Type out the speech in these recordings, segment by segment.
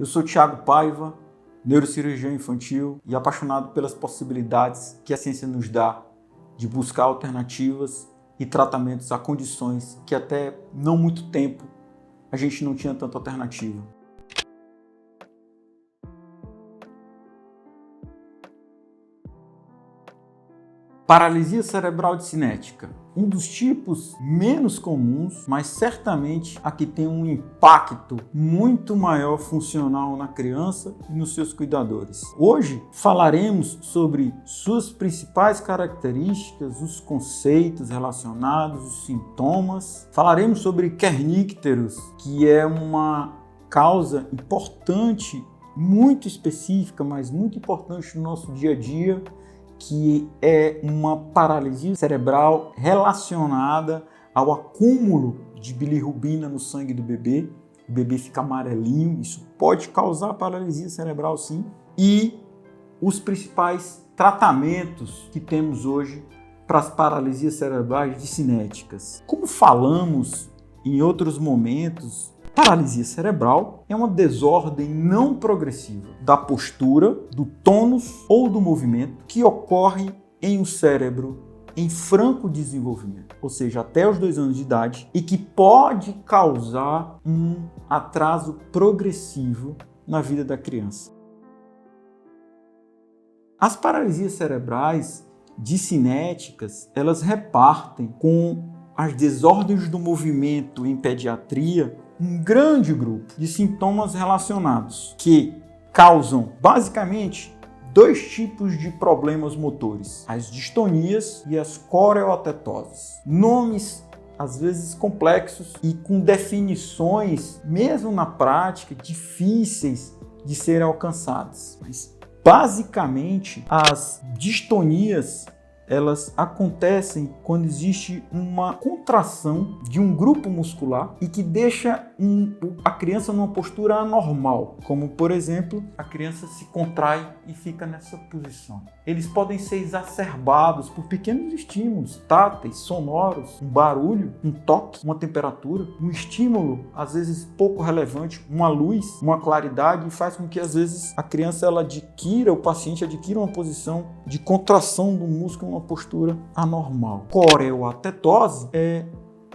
Eu sou Thiago Paiva, neurocirurgião infantil e apaixonado pelas possibilidades que a ciência nos dá de buscar alternativas e tratamentos a condições que até não muito tempo a gente não tinha tanta alternativa. Paralisia cerebral discinética, um dos tipos menos comuns, mas certamente a que tem um impacto muito maior funcional na criança e nos seus cuidadores. Hoje falaremos sobre suas principais características, os conceitos relacionados, os sintomas. Falaremos sobre kernicterus, que é uma causa importante, muito específica, mas muito importante no nosso dia a dia, que é uma paralisia cerebral relacionada ao acúmulo de bilirrubina no sangue do bebê. O bebê fica amarelinho, isso pode causar paralisia cerebral sim. E os principais tratamentos que temos hoje para as paralisias cerebrais discinéticas. Como falamos em outros momentos, paralisia cerebral é uma desordem não progressiva da postura, do tônus ou do movimento que ocorre em um cérebro em franco desenvolvimento, ou seja, até os 2 anos de idade, e que pode causar um atraso progressivo na vida da criança. As paralisias cerebrais discinéticas, elas repartem com as desordens do movimento em pediatria um grande grupo de sintomas relacionados que causam basicamente 2 tipos de problemas motores: as distonias e as coreotetoses. Nomes às vezes complexos e com definições, mesmo na prática, difíceis de serem alcançadas. Mas basicamente as distonias elas acontecem quando existe uma contração de um grupo muscular e que deixa a criança numa postura anormal, como por exemplo, a criança se contrai e fica nessa posição. Eles podem ser exacerbados por pequenos estímulos táteis, sonoros, um barulho, um toque, uma temperatura, um estímulo às vezes pouco relevante, uma luz, uma claridade, e faz com que às vezes a criança o paciente adquira uma posição de contração do músculo, uma postura anormal. Coreotetose é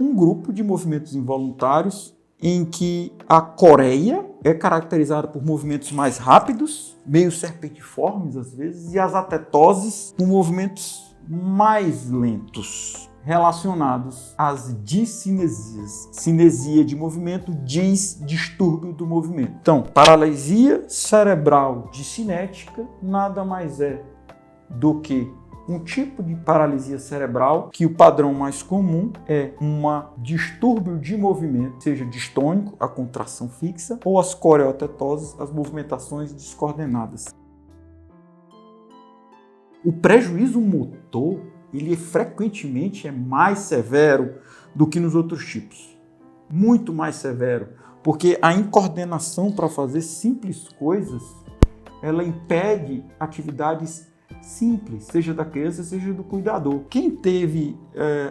um grupo de movimentos involuntários em que a coreia é caracterizada por movimentos mais rápidos, meio serpentiformes às vezes, e as atetoses com movimentos mais lentos, relacionados às discinesias. Cinesia de movimento, distúrbio do movimento. Então, paralisia cerebral discinética nada mais é do que um tipo de paralisia cerebral que o padrão mais comum é um distúrbio de movimento, seja distônico, a contração fixa, ou as coreotetoses, as movimentações descoordenadas. O prejuízo motor, ele frequentemente é mais severo do que nos outros tipos. Muito mais severo, porque a incoordenação para fazer simples coisas, ela impede atividades simples, seja da criança, seja do cuidador. Quem teve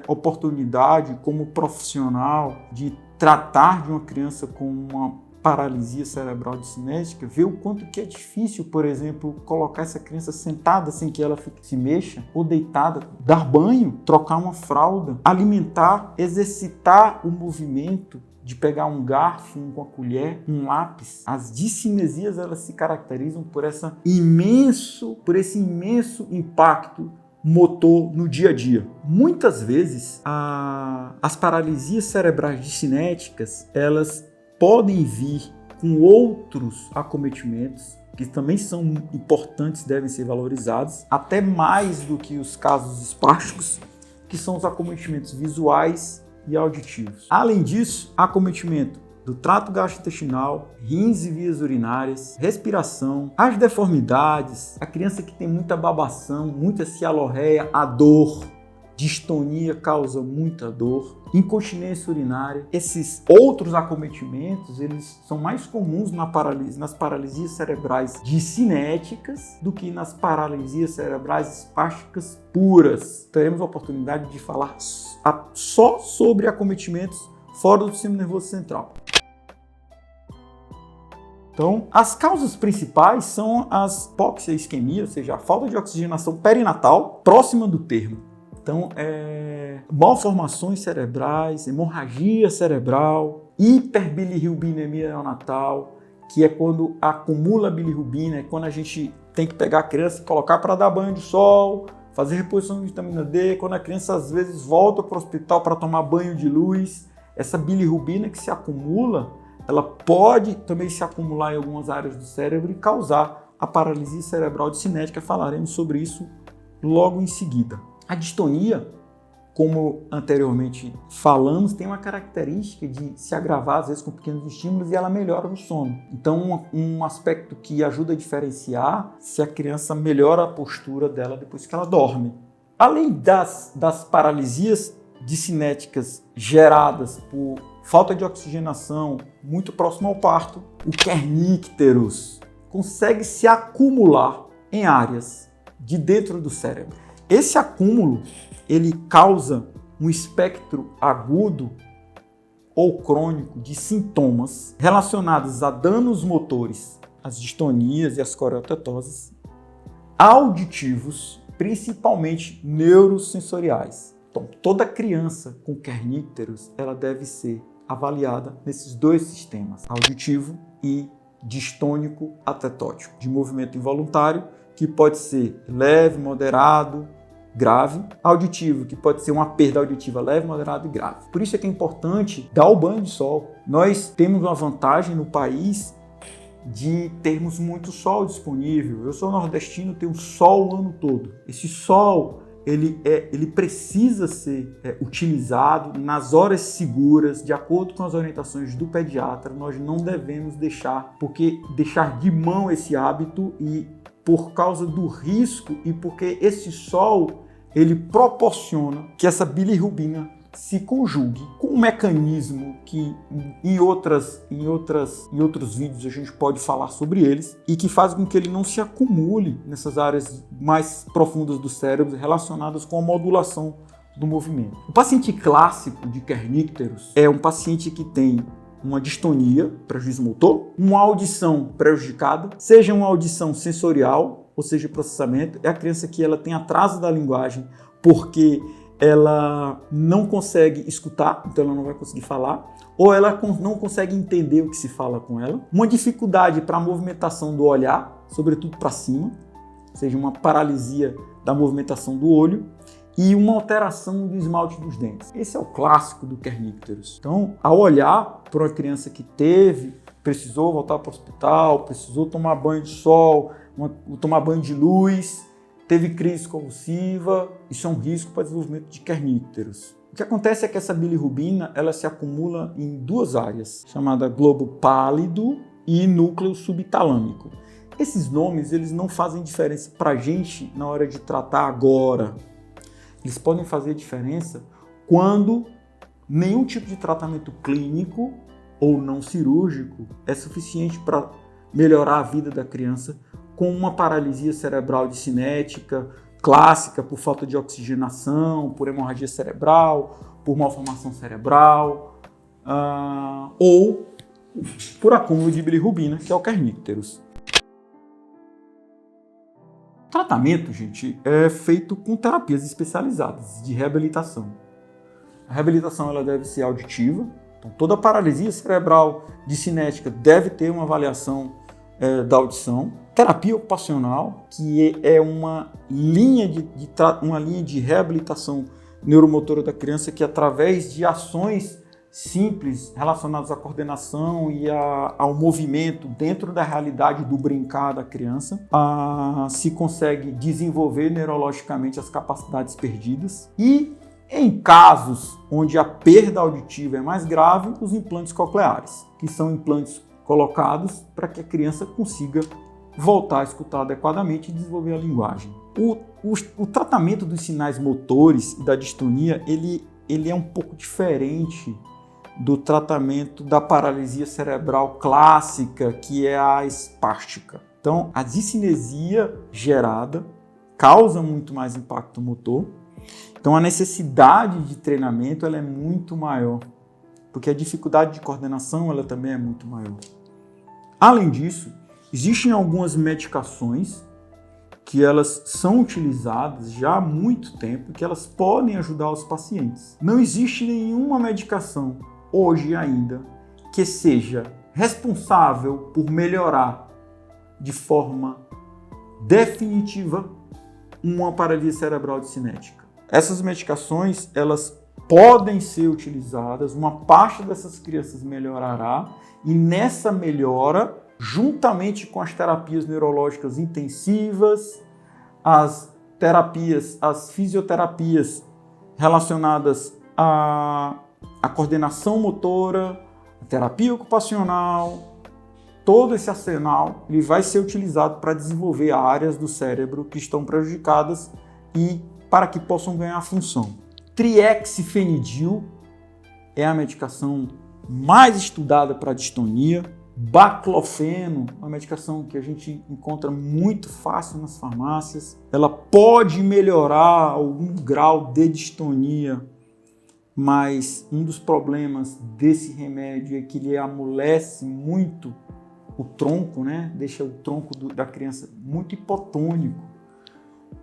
oportunidade como profissional de tratar de uma criança com uma paralisia cerebral discinética, vê o quanto que é difícil, por exemplo, colocar essa criança sentada sem que ela se mexa, ou deitada, dar banho, trocar uma fralda, alimentar, exercitar o movimento de pegar um garfo com a colher, um lápis. As discinesias, elas se caracterizam por esse imenso impacto motor no dia a dia. Muitas vezes, as paralisias cerebrais discinéticas, elas podem vir com outros acometimentos que também são importantes, devem ser valorizados, até mais do que os casos espásticos, que são os acometimentos visuais e auditivos. Além disso, acometimento do trato gastrointestinal, rins e vias urinárias, respiração, as deformidades, a criança que tem muita babação, muita cialorreia, a dor, distonia causa muita dor, incontinência urinária. Esses outros acometimentos, eles são mais comuns nas paralisias cerebrais discinéticas do que nas paralisias cerebrais espásticas puras. Teremos a oportunidade de falar só sobre acometimentos fora do sistema nervoso central. Então, as causas principais são as hipóxia e isquemia, ou seja, a falta de oxigenação perinatal próxima do termo. Então, malformações cerebrais, hemorragia cerebral, hiperbilirrubinemia neonatal, que é quando acumula bilirrubina, é quando a gente tem que pegar a criança e colocar para dar banho de sol, fazer reposição de vitamina D, quando a criança às vezes volta para o hospital para tomar banho de luz. Essa bilirrubina que se acumula, ela pode também se acumular em algumas áreas do cérebro e causar a paralisia cerebral cinética. Falaremos sobre isso logo em seguida. A distonia, como anteriormente falamos, tem uma característica de se agravar às vezes com pequenos estímulos e ela melhora no sono. Então, um aspecto que ajuda a diferenciar se a criança melhora a postura dela depois que ela dorme. Além das paralisias discinéticas geradas por falta de oxigenação muito próximo ao parto, o kernícterus consegue se acumular em áreas de dentro do cérebro. Esse acúmulo, ele causa um espectro agudo ou crônico de sintomas relacionados a danos motores, as distonias e as coreotetoses, auditivos, principalmente neurosensoriais. Então, toda criança com kernícterus, ela deve ser avaliada nesses dois sistemas, auditivo e distônico atetótico, de movimento involuntário, que pode ser leve, moderado, grave, auditivo, que pode ser uma perda auditiva leve, moderada e grave. Por isso é que é importante dar o banho de sol. Nós temos uma vantagem no país de termos muito sol disponível. Eu sou nordestino, tenho sol o ano todo. Esse sol, ele precisa ser utilizado nas horas seguras, de acordo com as orientações do pediatra. Nós não devemos deixar de mão esse hábito, e por causa do risco e porque esse sol ele proporciona que essa bilirrubina se conjugue com um mecanismo que em outros vídeos a gente pode falar sobre eles, e que faz com que ele não se acumule nessas áreas mais profundas do cérebro relacionadas com a modulação do movimento. O paciente clássico de kernícterus é um paciente que tem uma distonia, prejuízo motor, uma audição prejudicada, seja uma audição sensorial, ou seja, processamento. É a criança que ela tem atraso da linguagem porque ela não consegue escutar, então ela não vai conseguir falar, ou ela não consegue entender o que se fala com ela. Uma dificuldade para a movimentação do olhar, sobretudo para cima, ou seja, uma paralisia da movimentação do olho, e uma alteração do esmalte dos dentes. Esse é o clássico do kernícterus. Então, ao olhar para uma criança que precisou voltar para o hospital, precisou tomar banho de sol, tomar banho de luz, teve crise convulsiva, isso é um risco para o desenvolvimento de kernícterus. O que acontece é que essa bilirrubina ela se acumula em duas áreas, chamada globo pálido e núcleo subtalâmico. Esses nomes eles não fazem diferença para a gente na hora de tratar agora. Eles podem fazer diferença quando nenhum tipo de tratamento clínico ou não cirúrgico é suficiente para melhorar a vida da criança com uma paralisia cerebral discinética clássica por falta de oxigenação, por hemorragia cerebral, por malformação cerebral ou por acúmulo de bilirrubina, que é o kernícterus. O tratamento, gente, é feito com terapias especializadas de reabilitação. A reabilitação ela deve ser auditiva, então toda paralisia cerebral discinética deve ter uma avaliação da audição. Terapia ocupacional, que é uma linha de reabilitação neuromotora da criança que, através de ações simples relacionadas à coordenação e ao movimento dentro da realidade do brincar da criança, se consegue desenvolver neurologicamente as capacidades perdidas. E, em casos onde a perda auditiva é mais grave, os implantes cocleares, que são implantes colocados para que a criança consiga voltar a escutar adequadamente e desenvolver a linguagem. O tratamento dos sinais motores e da distonia, ele é um pouco diferente do tratamento da paralisia cerebral clássica, que é a espástica. Então, a discinesia gerada causa muito mais impacto motor. Então, a necessidade de treinamento ela é muito maior, porque a dificuldade de coordenação ela também é muito maior. Além disso, existem algumas medicações que elas são utilizadas já há muito tempo e que elas podem ajudar os pacientes. Não existe nenhuma medicação hoje ainda que seja responsável por melhorar de forma definitiva uma paralisia cerebral cinética. Essas medicações, elas podem ser utilizadas, uma parte dessas crianças melhorará e nessa melhora, juntamente com as terapias neurológicas intensivas, as fisioterapias relacionadas à coordenação motora, a terapia ocupacional, todo esse arsenal ele vai ser utilizado para desenvolver áreas do cérebro que estão prejudicadas e para que possam ganhar função. Triexifenidil é a medicação mais estudada para distonia. Baclofeno, uma medicação que a gente encontra muito fácil nas farmácias. Ela pode melhorar algum grau de distonia, mas um dos problemas desse remédio é que ele amolece muito o tronco, né? Deixa o tronco da criança muito hipotônico.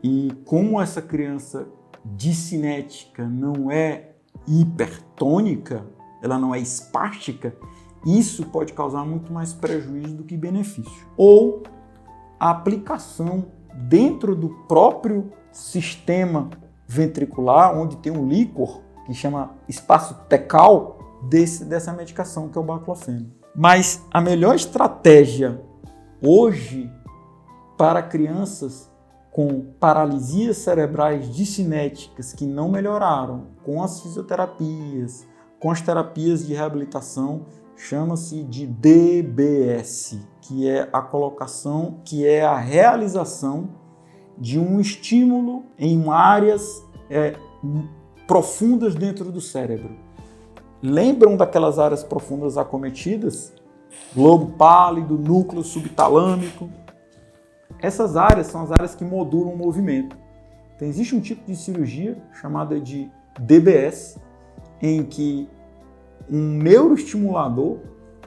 E como essa criança discinética não é hipertônica, ela não é espástica, isso pode causar muito mais prejuízo do que benefício. Ou a aplicação dentro do próprio sistema ventricular, onde tem um líquor que chama espaço tecal dessa medicação que é o baclofeno. Mas a melhor estratégia hoje para crianças com paralisias cerebrais discinéticas que não melhoraram com as fisioterapias, com as terapias de reabilitação, chama-se de DBS, que é a realização de um estímulo em áreas profundas dentro do cérebro. Lembram daquelas áreas profundas acometidas? Globo pálido, núcleo subtalâmico. Essas áreas são as áreas que modulam o movimento. Então, existe um tipo de cirurgia chamada de DBS, em que um neuroestimulador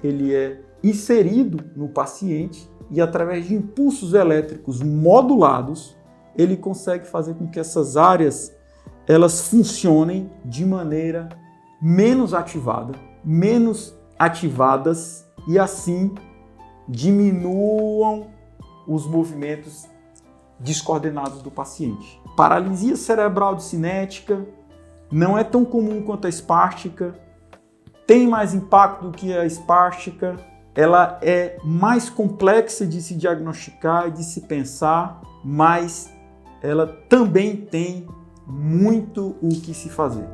ele é inserido no paciente e através de impulsos elétricos modulados ele consegue fazer com que essas áreas elas funcionem de maneira menos ativadas e assim diminuam os movimentos descoordenados do paciente. Paralisia cerebral discinética não é tão comum quanto a espástica, tem mais impacto do que a espástica, ela é mais complexa de se diagnosticar e de se pensar, mas ela também tem muito o que se fazer.